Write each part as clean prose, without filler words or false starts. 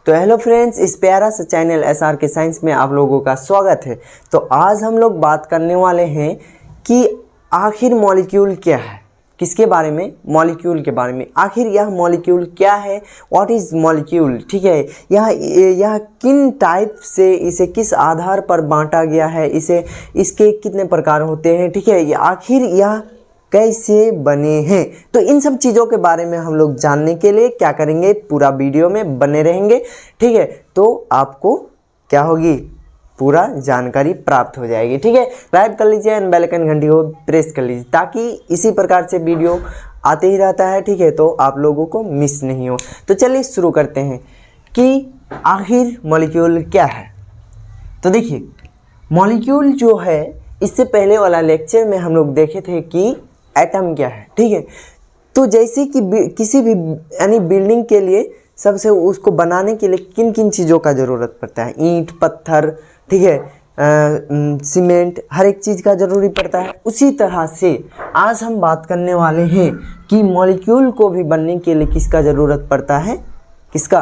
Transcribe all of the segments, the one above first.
तो hello friends, इस प्यारा सा चैनल एसआर के साइंस में आप लोगों का स्वागत है। तो आज हम लोग बात करने वाले हैं कि आखिर मॉलिक्यूल क्या है। किसके बारे में? मॉलिक्यूल के बारे में। आखिर यह मॉलिक्यूल क्या है? What is molecule? ठीक है, यह किन टाइप से, इसे किस आधार पर बांटा गया है, इसके कितने प्रकार होते हैं, ठीक है, आखिर यह कैसे बने हैं। तो इन सब चीज़ों के बारे में हम लोग जानने के लिए क्या करेंगे, पूरा वीडियो में बने रहेंगे। ठीक है, तो आपको क्या होगी, पूरा जानकारी प्राप्त हो जाएगी। ठीक है, लाइक कर लीजिए एंड बेल आइकन घंटी को प्रेस कर लीजिए ताकि इसी प्रकार से वीडियो आते ही रहता है। ठीक है, तो आप लोगों को मिस नहीं हो। तो चलिए शुरू करते हैं कि आखिर मॉलिक्यूल क्या है। तो देखिए, मॉलिक्यूल जो है, इससे पहले वाला लेक्चर में हम लोग देखे थे कि एटम क्या है। ठीक है, तो जैसे कि किसी भी यानी बिल्डिंग के लिए सबसे उसको बनाने के लिए किन किन चीज़ों का ज़रूरत पड़ता है, ईंट, पत्थर, ठीक है, सीमेंट, हर एक चीज़ का ज़रूरी पड़ता है। उसी तरह से आज हम बात करने वाले हैं कि मॉलिक्यूल को भी बनने के लिए किसका ज़रूरत पड़ता है, किसका?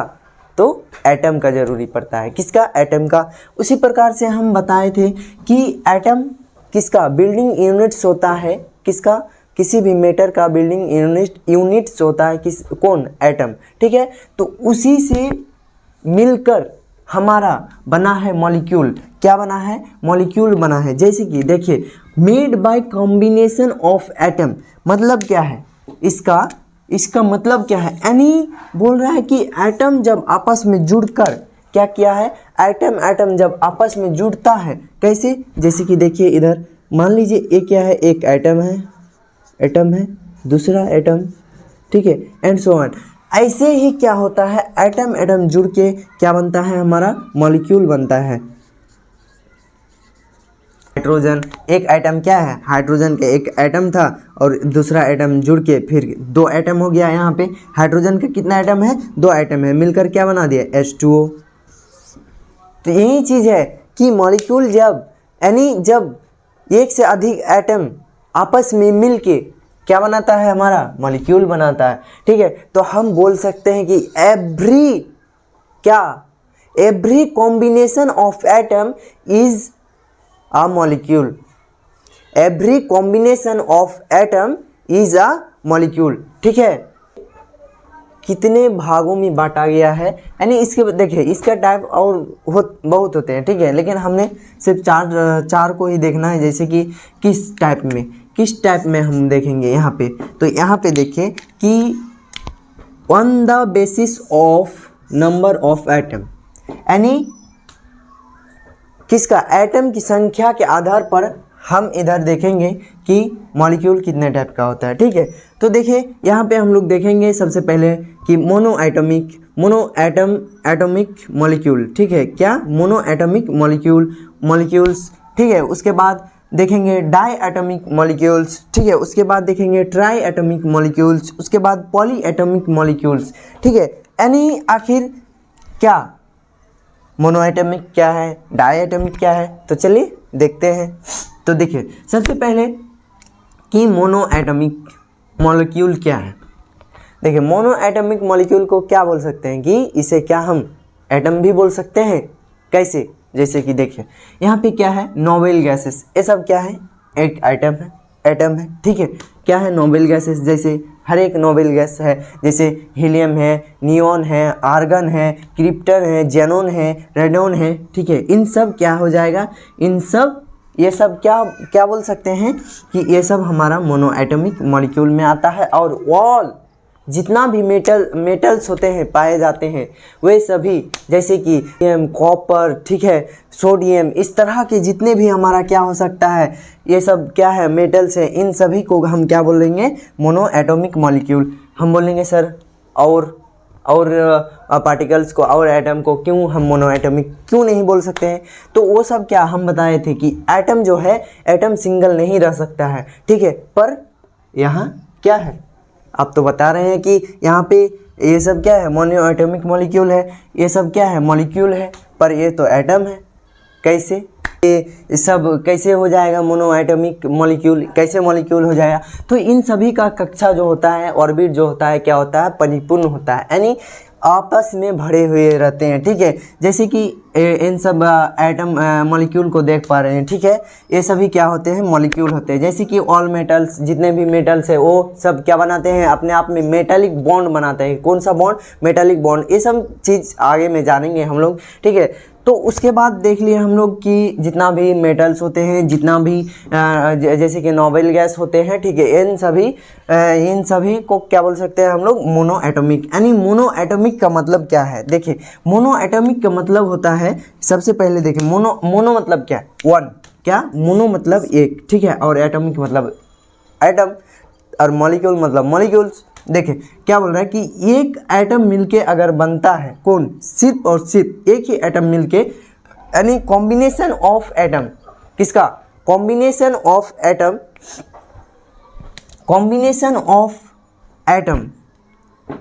तो एटम का ज़रूरी पड़ता है। किसका? एटम का। उसी प्रकार से हम बताए थे कि एटम किसका बिल्डिंग यूनिट्स होता है, किसका? किसी भी मैटर का बिल्डिंग यूनिट्स होता है कौन? एटम। ठीक है, तो उसी से मिलकर हमारा बना है मॉलिक्यूल। क्या बना है? मॉलिक्यूल बना है। जैसे कि देखिए, made by combination of atom, मतलब क्या है इसका मतलब क्या है? यानी बोल रहा है कि एटम जब आपस में जुड़कर क्या किया है, एटम जब आपस में जुड़ता है, कैसे? जैसे कि देखिए इधर मान लीजिए एक क्या है, एक एटम है, दूसरा एटम, ठीक है, एंड सो ऑन। ऐसे ही क्या होता है, एटम जुड़ के क्या बनता है, हमारा मॉलिक्यूल बनता है। हाइड्रोजन, एक एटम क्या है, हाइड्रोजन के एक एटम था और दूसरा एटम जुड़ के फिर दो एटम हो गया। यहाँ पे हाइड्रोजन का कितना एटम है? दो एटम है, मिलकर क्या बना दिया, H2O। तो यही चीज़ है कि मॉलिक्यूल जब एक से अधिक एटम आपस में मिलके क्या बनाता है, हमारा मॉलिक्यूल बनाता है। ठीक है, तो हम बोल सकते हैं कि every combination of atom is a molecule. Every combination of atom is a molecule. ठीक है, कितने भागों में बांटा गया है, यानी इसके देखिए इसका टाइप और बहुत होते हैं। ठीक है, लेकिन हमने सिर्फ चार को ही देखना है। जैसे कि किस टाइप में हम देखेंगे यहाँ पे, तो यहाँ पे देखें कि on the basis of number of atom, यानी किसका? एटम की संख्या के आधार पर हम इधर देखेंगे कि मॉलिक्यूल कितने टाइप का होता है। ठीक है, तो देखिए यहाँ पे हम लोग देखेंगे सबसे पहले कि एटॉमिक मॉलिक्यूल। ठीक है, क्या? Mono atomic molecules. ठीक है, उसके बाद देखेंगे डाई एटॉमिक मॉलिक्यूल्स। ठीक है, उसके बाद देखेंगे ट्राई एटॉमिक मॉलिक्यूल्स, उसके बाद पॉली एटॉमिक मॉलिक्यूल्स। ठीक है, यानी आखिर क्या मोनोएटमिक क्या है, डायएटमिक क्या है, तो चलिए देखते हैं। तो देखिए सबसे पहले कि मोनोएटमिक मॉलिक्यूल क्या है। देखिए मोनोएटमिक मॉलिक्यूल को क्या बोल सकते हैं कि इसे क्या हम एटम भी बोल सकते हैं। कैसे? जैसे कि देखिए यहाँ पे क्या है, नोबेल गैसेस, ये सब क्या है, एक एटम है। ठीक है, क्या है, नोबेल गैसेस। जैसे हर एक नोबेल गैस है, जैसे हीलियम है, नियॉन है, आर्गन है, क्रिप्टन है, जेनॉन है, रेडॉन है। ठीक है, इन सब क्या हो जाएगा, ये सब क्या बोल सकते हैं कि ये सब हमारा मोनोएटमिक मॉलिक्यूल में आता है। और ऑल जितना भी मेटल्स होते हैं, पाए जाते हैं, वे सभी जैसे कि कॉपर, ठीक है, सोडियम, इस तरह के जितने भी हमारा क्या हो सकता है, ये सब क्या है, मेटल्स हैं, इन सभी को हम क्या बोलेंगे, मोनोएटमिक मॉलिक्यूल। हम बोलेंगे सर और पार्टिकल्स को और एटम को क्यों हम मोनोएटमिक क्यों नहीं बोल सकते हैं? तो वो सब क्या हम बताए थे कि एटम जो है, एटम सिंगल नहीं रह सकता है। ठीक है, पर यहाँ क्या है, आप तो बता रहे हैं कि यहाँ पे ये सब क्या है, मोनोएटमिक मॉलिक्यूल है, ये सब क्या है, मॉलिक्यूल है, पर ये तो एटम है। कैसे ये सब कैसे हो जाएगा मोनोएटमिक मॉलिक्यूल, कैसे मॉलिक्यूल हो जाएगा? तो इन सभी का कक्षा जो होता है, ऑर्बिट जो होता है, क्या होता है, परिपूर्ण होता है। यानी आपस में भरे हुए रहते हैं, ठीक है। जैसे कि इन सब एटम मॉलिक्यूल को देख पा रहे हैं, ठीक है। ये सभी क्या होते हैं, मॉलिक्यूल होते हैं। जैसे कि ऑल मेटल्स, जितने भी मेटल्स है वो सब क्या बनाते हैं, अपने आप में मेटालिक बॉन्ड बनाते हैं। कौन सा बॉन्ड, मेटालिक बॉन्ड। ये सब चीज़ आगे में जानेंगे हम लोग, ठीक है। तो उसके बाद देख लिए हम लोग कि जितना भी मेटल्स होते हैं, जितना भी जैसे कि नोबेल गैस होते हैं, ठीक है, इन सभी को क्या बोल सकते हैं हम लोग, मोनो एटॉमिक। यानी मोनो एटॉमिक का मतलब क्या है, देखिए मोनो एटॉमिक का मतलब होता है, सबसे पहले देखिए मोनो मतलब क्या है, वन। क्या, मोनो मतलब एक, ठीक है, और एटॉमिक मतलब एटम, और मॉलिक्यूल मतलब मॉलिक्यूल्स। देखिए क्या बोल रहा है कि एक एटम मिलके अगर बनता है, कौन, सिर्फ और सिर्फ एक ही एटम मिलके, यानी कॉम्बिनेशन ऑफ एटम, किसका, combination of atom, combination of atom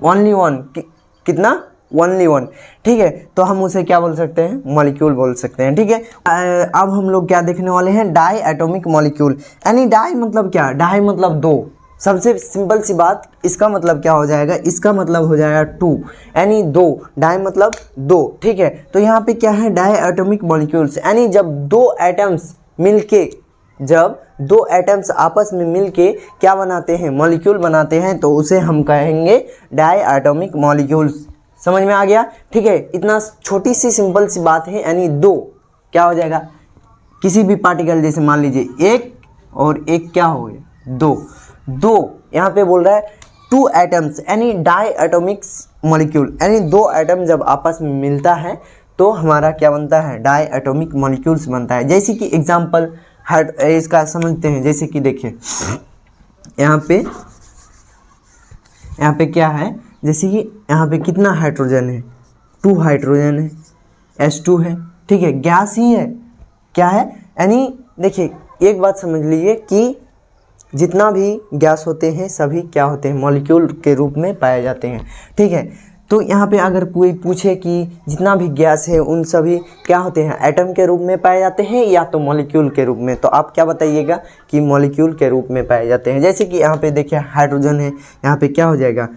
only one, कितना, ओनली वन, ठीक है। तो हम उसे क्या बोल सकते हैं, मॉलिक्यूल बोल सकते हैं, ठीक है। अब हम लोग क्या देखने वाले हैं, डाई एटॉमिक मॉलिक्यूल। यानी डाई मतलब क्या, डाई मतलब दो। सबसे सिंपल सी बात, इसका मतलब क्या हो जाएगा, इसका मतलब हो जाएगा टू, यानी दो। डाई मतलब दो, ठीक है। तो यहाँ पे क्या है, डाई एटॉमिक मॉलिक्यूल्स, यानी जब दो एटम्स मिलके, जब दो एटम्स आपस में मिलके क्या बनाते हैं, मॉलिक्यूल बनाते हैं, तो उसे हम कहेंगे डाई एटॉमिक मॉलिक्यूल्स। समझ में आ गया, ठीक है। इतना छोटी सी सिंपल सी बात है, यानी दो क्या हो जाएगा, किसी भी पार्टिकल, जैसे मान लीजिए एक और एक क्या हो गया, दो। यहाँ पे बोल रहा है टू एटम्स, यानी डाई एटॉमिक्स मॉलिक्यूल, यानी दो एटम जब आपस में मिलता है तो हमारा क्या बनता है, डाई एटॉमिक मॉलिक्यूल्स बनता है। जैसे कि एग्जांपल इसका समझते हैं। जैसे कि देखिए यहाँ पे क्या है, जैसे कि यहाँ पे कितना हाइड्रोजन है, 2 हाइड्रोजन है, H2 है, ठीक है, गैस ही है, क्या है। यानी देखिए एक बात समझ लीजिए कि जितना भी गैस होते हैं सभी क्या होते हैं, मॉलिक्यूल के रूप में पाए जाते हैं, ठीक है। तो यहाँ पे अगर कोई पूछे कि जितना भी गैस है उन सभी क्या होते हैं, एटम के रूप में पाए जाते हैं या तो मॉलिक्यूल के रूप में, तो आप क्या बताइएगा कि मॉलिक्यूल के रूप में पाए जाते हैं। जैसे कि यहाँ पे देखिए हाइड्रोजन है, यहाँ पे क्या हो जाएगा,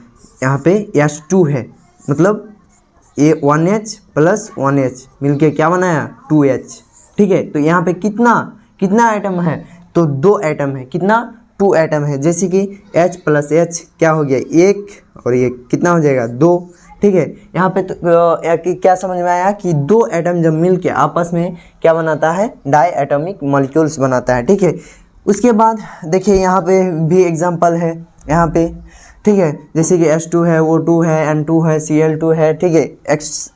यहाँ पे H2 है, मतलब ये 1H + 1H मिलके क्या बनाया, 2H, ठीक है। तो यहाँ पे कितना एटम है, तो 2 एटम है, कितना, 2 एटम है। जैसे कि H + H क्या हो गया, 1, और ये कितना हो जाएगा, 2, ठीक है। यहाँ पे तो क्या समझ में आया कि 2 एटम जब मिल के आपस में क्या बनाता है, डाई एटॉमिक मॉलिक्यूल्स बनाता है, ठीक है। उसके बाद देखिए यहाँ पे भी एग्जांपल है यहाँ पे, ठीक है। जैसे कि H2 है, O2 है, N2 है, Cl2 है, ठीक है,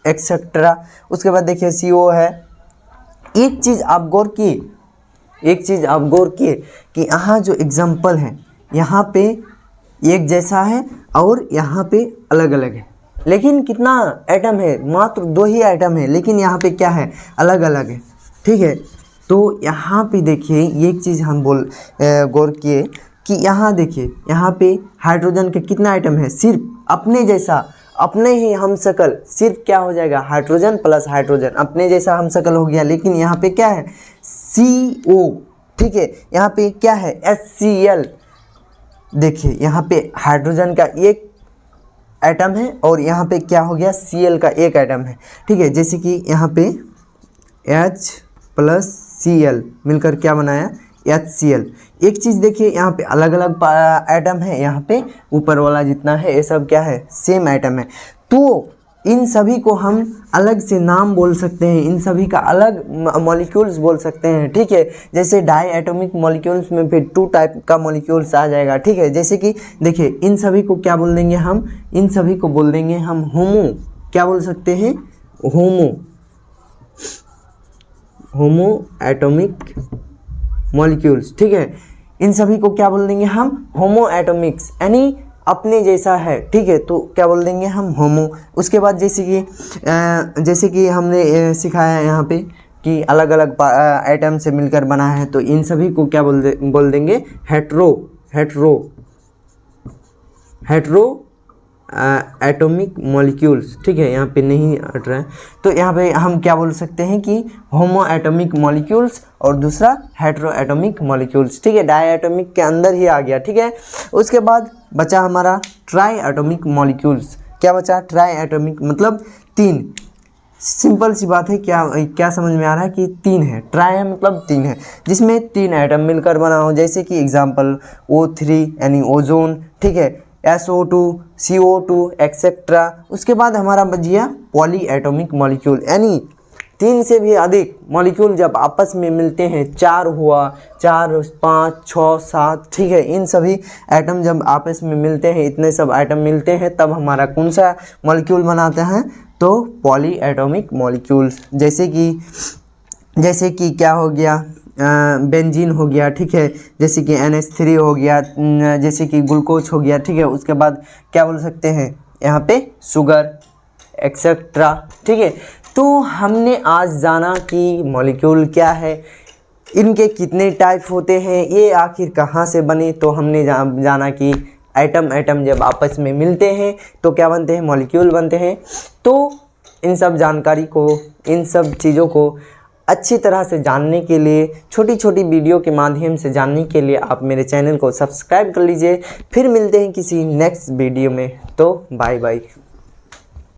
एक्सेट्रा। उसके बाद देखिए CO है। एक चीज़ आप गौर किए कि यहाँ जो एग्जांपल है, यहाँ पे एक जैसा है और यहाँ पे अलग अलग है, लेकिन कितना एटम है, मात्र 2 ही एटम है, लेकिन यहाँ पे क्या है, अलग अलग है, ठीक है। तो यहाँ पे देखिए एक चीज़ हम गौर किए कि यहाँ देखिए, यहाँ पे हाइड्रोजन के कितना आइटम है, सिर्फ अपने जैसा, अपने ही हमशक्ल, सिर्फ क्या हो जाएगा, हाइड्रोजन + हाइड्रोजन, अपने जैसा हमशक्ल हो गया। लेकिन यहाँ पे क्या है, CO, ठीक है। यहाँ पे क्या है, HCl। देखिए यहाँ पे हाइड्रोजन का एक एटम है और यहाँ पे क्या हो गया, Cl का एक एटम है, ठीक है। जैसे कि यहाँ पे H + Cl मिलकर क्या बनाया, HCl। एक चीज़ देखिए, यहाँ पे अलग अलग एटम है, यहाँ पे ऊपर वाला जितना है ये सब क्या है, सेम एटम है। तो इन सभी को हम अलग से नाम बोल सकते हैं, इन सभी का अलग मॉलिक्यूल्स बोल सकते हैं, ठीक है। जैसे डाई एटॉमिक मॉलिक्यूल्स में फिर 2 टाइप का मॉलिक्यूल्स आ जाएगा, ठीक है। जैसे कि देखिए इन सभी को क्या बोल देंगे हम, इन सभी को बोल देंगे हम होमो, क्या बोल सकते हैं, होमो एटॉमिक मॉलिक्यूल्स, ठीक है। इन सभी को क्या बोल देंगे हम, होमो एटॉमिक्स, यानी अपने जैसा है, ठीक है। तो क्या बोल देंगे हम, होमो। उसके बाद जैसे कि हमने सिखाया यहाँ पे कि अलग अलग एटम से मिलकर बना है, तो इन सभी को क्या बोल देंगे, हेट्रो एटॉमिक मॉलिक्यूल्स, ठीक है। यहाँ पे नहीं हट रहा है, तो यहाँ पे हम क्या बोल सकते हैं कि होमो एटॉमिक मॉलिक्यूल्स और दूसरा हेट्रो एटॉमिक मॉलिक्यूल्स, ठीक है। डाई एटॉमिक के अंदर ही आ गया, ठीक है। उसके बाद बचा हमारा ट्राई एटॉमिक मॉलिक्यूल्स। क्या बचा, ट्राई एटॉमिक मतलब 3। सिंपल सी बात है, क्या समझ में आ रहा है कि 3 है, ट्राई है मतलब 3 है, जिसमें 3 एटम मिलकर बना हो। जैसे कि एग्जांपल O3 यानी ओजोन, ठीक है, SO2, CO2 एक्सेट्रा। उसके बाद हमारा बच गया पॉली एटॉमिक मॉलिक्यूल, यानी 3 से भी अधिक मॉलिक्यूल जब आपस में मिलते हैं, 4 हुआ, 4, 5, 6, 7, ठीक है, इन सभी एटम जब आपस में मिलते हैं, इतने सब एटम मिलते हैं, तब हमारा कौन सा मॉलिक्यूल बनाते हैं, तो पॉली एटॉमिक मॉलिक्यूल्स। जैसे कि क्या हो गया, बेंजीन हो गया, ठीक है, जैसे कि NH3 हो गया, जैसे कि ग्लूकोज हो गया, ठीक है। उसके बाद क्या बोल सकते हैं यहाँ पे, शुगर एक्सेट्रा, ठीक है। तो हमने आज जाना कि मॉलिक्यूल क्या है, इनके कितने टाइप होते हैं, ये आखिर कहाँ से बने। तो हमने जाना कि एटम जब आपस में मिलते हैं तो क्या बनते हैं, मॉलिक्यूल बनते हैं। तो इन सब जानकारी को, इन सब चीज़ों को अच्छी तरह से जानने के लिए, छोटी छोटी वीडियो के माध्यम से जानने के लिए आप मेरे चैनल को सब्सक्राइब कर लीजिए। फिर मिलते हैं किसी नेक्स्ट वीडियो में, तो बाय बाय।